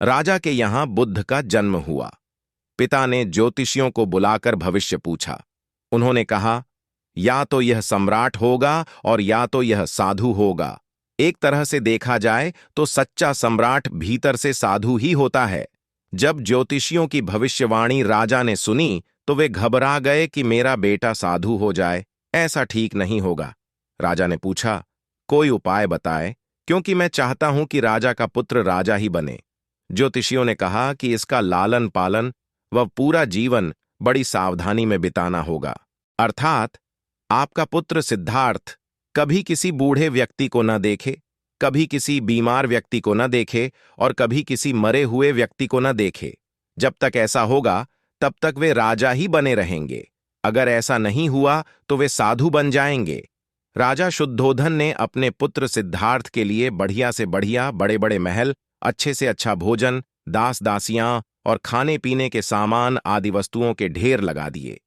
राजा के यहां बुद्ध का जन्म हुआ। पिता ने ज्योतिषियों को बुलाकर भविष्य पूछा। उन्होंने कहा, या तो यह सम्राट होगा और या तो यह साधु होगा। एक तरह से देखा जाए तो सच्चा सम्राट भीतर से साधु ही होता है। जब ज्योतिषियों की भविष्यवाणी राजा ने सुनी तो वे घबरा गए कि मेरा बेटा साधु हो जाए, ऐसा ठीक नहीं होगा। राजा ने पूछा, कोई उपाय बताए, क्योंकि मैं चाहता हूं कि राजा का पुत्र राजा ही बने। ज्योतिषियों ने कहा कि इसका लालन पालन व पूरा जीवन बड़ी सावधानी में बिताना होगा। अर्थात आपका पुत्र सिद्धार्थ कभी किसी बूढ़े व्यक्ति को न देखे, कभी किसी बीमार व्यक्ति को न देखे और कभी किसी मरे हुए व्यक्ति को न देखे। जब तक ऐसा होगा तब तक वे राजा ही बने रहेंगे। अगर ऐसा नहीं हुआ तो वे साधु बन जाएंगे। राजा शुद्धोधन ने अपने पुत्र सिद्धार्थ के लिए बढ़िया से बढ़िया बड़े बड़े महल, अच्छे से अच्छा भोजन, दास दासियां और खाने पीने के सामान आदि वस्तुओं के ढेर लगा दिए।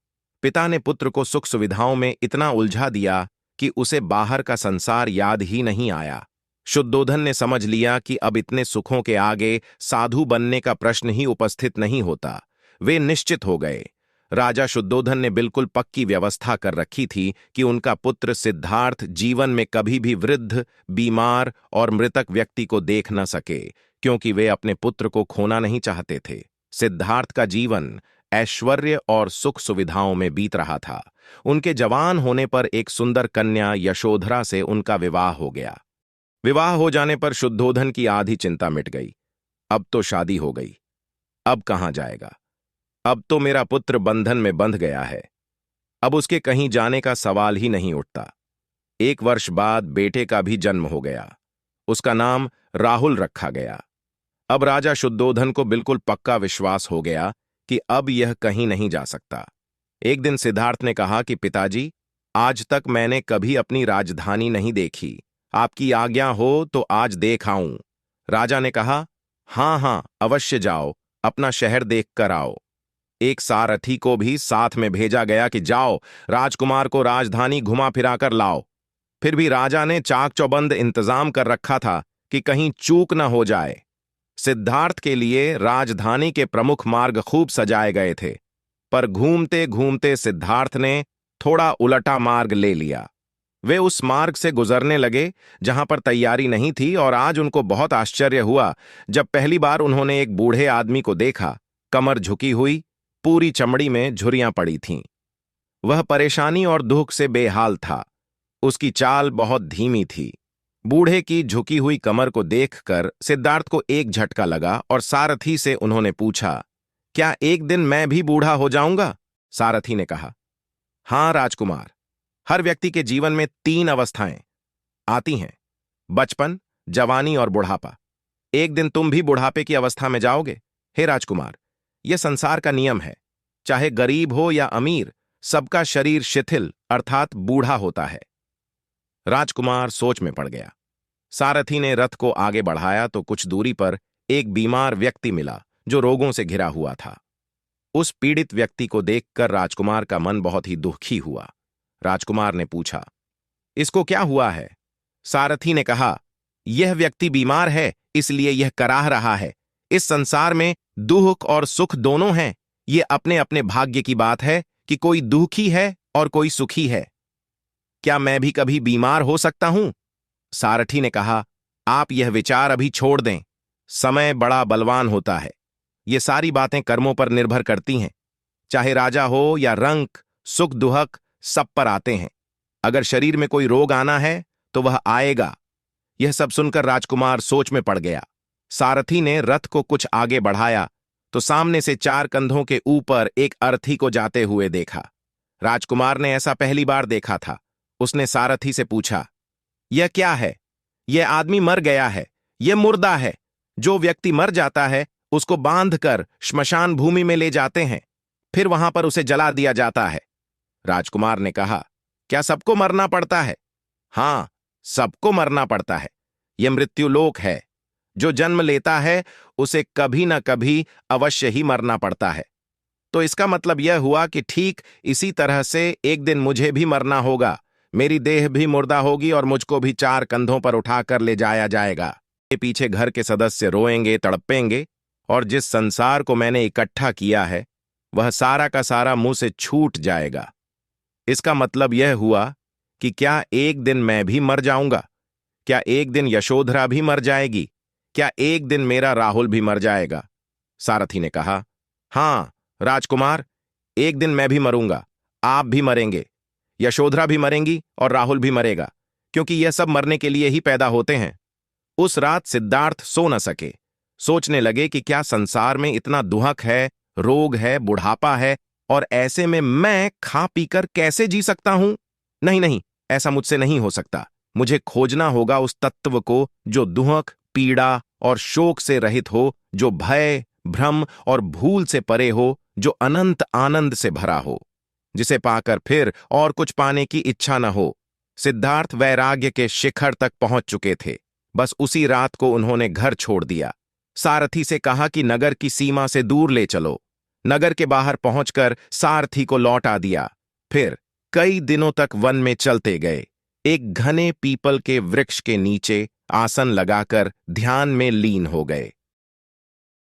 पिता ने पुत्र को सुख सुविधाओं में इतना उलझा दिया कि उसे बाहर का संसार याद ही नहीं आया। शुद्धोधन ने समझ लिया कि अब इतने सुखों के आगे साधु बनने का प्रश्न ही उपस्थित नहीं होता। वे निश्चित हो गए। राजा शुद्धोधन ने बिल्कुल पक्की व्यवस्था कर रखी थी कि उनका पुत्र सिद्धार्थ जीवन में कभी भी वृद्ध, बीमार और मृतक व्यक्ति को देख न सके, क्योंकि वे अपने पुत्र को खोना नहीं चाहते थे। सिद्धार्थ का जीवन ऐश्वर्य और सुख सुविधाओं में बीत रहा था। उनके जवान होने पर एक सुंदर कन्या यशोधरा से उनका विवाह हो गया। विवाह हो जाने पर शुद्धोधन की आधी चिंता मिट गई। अब तो शादी हो गई, अब कहां जाएगा? अब तो मेरा पुत्र बंधन में बंध गया है, अब उसके कहीं जाने का सवाल ही नहीं उठता। 1 वर्ष बाद बेटे का भी जन्म हो गया। उसका नाम राहुल रखा गया। अब राजा शुद्धोधन को बिल्कुल पक्का विश्वास हो गया कि अब यह कहीं नहीं जा सकता। एक दिन सिद्धार्थ ने कहा कि पिताजी, आज तक मैंने कभी अपनी राजधानी नहीं देखी, आपकी आज्ञा हो तो आज देख आऊं। राजा ने कहा, हां हां, अवश्य जाओ, अपना शहर देख कर आओ। एक सारथी को भी साथ में भेजा गया कि जाओ, राजकुमार को राजधानी घुमा फिरा कर लाओ। फिर भी राजा ने चाक चौबंद इंतजाम कर रखा था कि कहीं चूक न हो जाए। सिद्धार्थ के लिए राजधानी के प्रमुख मार्ग खूब सजाए गए थे, पर घूमते घूमते सिद्धार्थ ने थोड़ा उलटा मार्ग ले लिया। वे उस मार्ग से गुजरने लगे जहां पर तैयारी नहीं थी, और आज उनको बहुत आश्चर्य हुआ जब पहली बार उन्होंने एक बूढ़े आदमी को देखा। कमर झुकी हुई, पूरी चमड़ी में झुर्रियां पड़ी थीं। वह परेशानी और दुख से बेहाल था। उसकी चाल बहुत धीमी थी। बूढ़े की झुकी हुई कमर को देखकर सिद्धार्थ को एक झटका लगा और सारथी से उन्होंने पूछा, क्या एक दिन मैं भी बूढ़ा हो जाऊंगा? सारथी ने कहा, हां राजकुमार, हर व्यक्ति के जीवन में 3 अवस्थाएं आती हैं, बचपन, जवानी और बुढ़ापा। एक दिन तुम भी बुढ़ापे की अवस्था में जाओगे। हे राजकुमार, यह संसार का नियम है। चाहे गरीब हो या अमीर, सबका शरीर शिथिल अर्थात बूढ़ा होता है। राजकुमार सोच में पड़ गया। सारथी ने रथ को आगे बढ़ाया तो कुछ दूरी पर एक बीमार व्यक्ति मिला जो रोगों से घिरा हुआ था। उस पीड़ित व्यक्ति को देखकर राजकुमार का मन बहुत ही दुखी हुआ। राजकुमार ने पूछा, इसको क्या हुआ है? सारथी ने कहा, यह व्यक्ति बीमार है, इसलिए यह कराह रहा है। इस संसार में दुख और सुख दोनों हैं। ये अपने अपने भाग्य की बात है कि कोई दुखी है और कोई सुखी है। क्या मैं भी कभी बीमार हो सकता हूं? सारथी ने कहा, आप यह विचार अभी छोड़ दें। समय बड़ा बलवान होता है। ये सारी बातें कर्मों पर निर्भर करती हैं। चाहे राजा हो या रंक, सुख दुहक सब पर आते हैं। अगर शरीर में कोई रोग आना है तो वह आएगा। यह सब सुनकर राजकुमार सोच में पड़ गया। सारथी ने रथ को कुछ आगे बढ़ाया तो सामने से 4 कंधों के ऊपर एक अर्थी को जाते हुए देखा। राजकुमार ने ऐसा पहली बार देखा था। उसने सारथी से पूछा, यह क्या है? यह आदमी मर गया है, यह मुर्दा है। जो व्यक्ति मर जाता है उसको बांधकर श्मशान भूमि में ले जाते हैं, फिर वहां पर उसे जला दिया जाता है। राजकुमार ने कहा, क्या सबको मरना पड़ता है? हां, सबको मरना पड़ता है। यह मृत्युलोक है। जो जन्म लेता है उसे कभी न कभी अवश्य ही मरना पड़ता है। तो इसका मतलब यह हुआ कि ठीक इसी तरह से एक दिन मुझे भी मरना होगा। मेरी देह भी मुर्दा होगी और मुझको भी 4 कंधों पर उठाकर ले जाया जाएगा। के पीछे घर के सदस्य रोएंगे, तड़पेंगे, और जिस संसार को मैंने इकट्ठा किया है वह सारा का सारा मुंह से छूट जाएगा। इसका मतलब यह हुआ कि क्या एक दिन मैं भी मर जाऊंगा? क्या एक दिन यशोधरा भी मर जाएगी? क्या एक दिन मेरा राहुल भी मर जाएगा? सारथी ने कहा, हां राजकुमार, एक दिन मैं भी मरूंगा, आप भी मरेंगे, यशोधरा भी मरेंगी और राहुल भी मरेगा, क्योंकि यह सब मरने के लिए ही पैदा होते हैं। उस रात सिद्धार्थ सो न सके। सोचने लगे कि क्या संसार में इतना दुहक है, रोग है, बुढ़ापा है, और ऐसे में मैं खा पीकर कैसे जी सकता हूं? नहीं नहीं, ऐसा मुझसे नहीं हो सकता। मुझे खोजना होगा उस तत्व को जो दुहक, पीड़ा और शोक से रहित हो, जो भय, भ्रम और भूल से परे हो, जो अनंत आनंद से भरा हो, जिसे पाकर फिर और कुछ पाने की इच्छा न हो। सिद्धार्थ वैराग्य के शिखर तक पहुंच चुके थे। बस उसी रात को उन्होंने घर छोड़ दिया। सारथी से कहा कि नगर की सीमा से दूर ले चलो। नगर के बाहर पहुंचकर सारथी को लौटा दिया। फिर कई दिनों तक वन में चलते गए। एक घने पीपल के वृक्ष के नीचे आसन लगाकर ध्यान में लीन हो गए।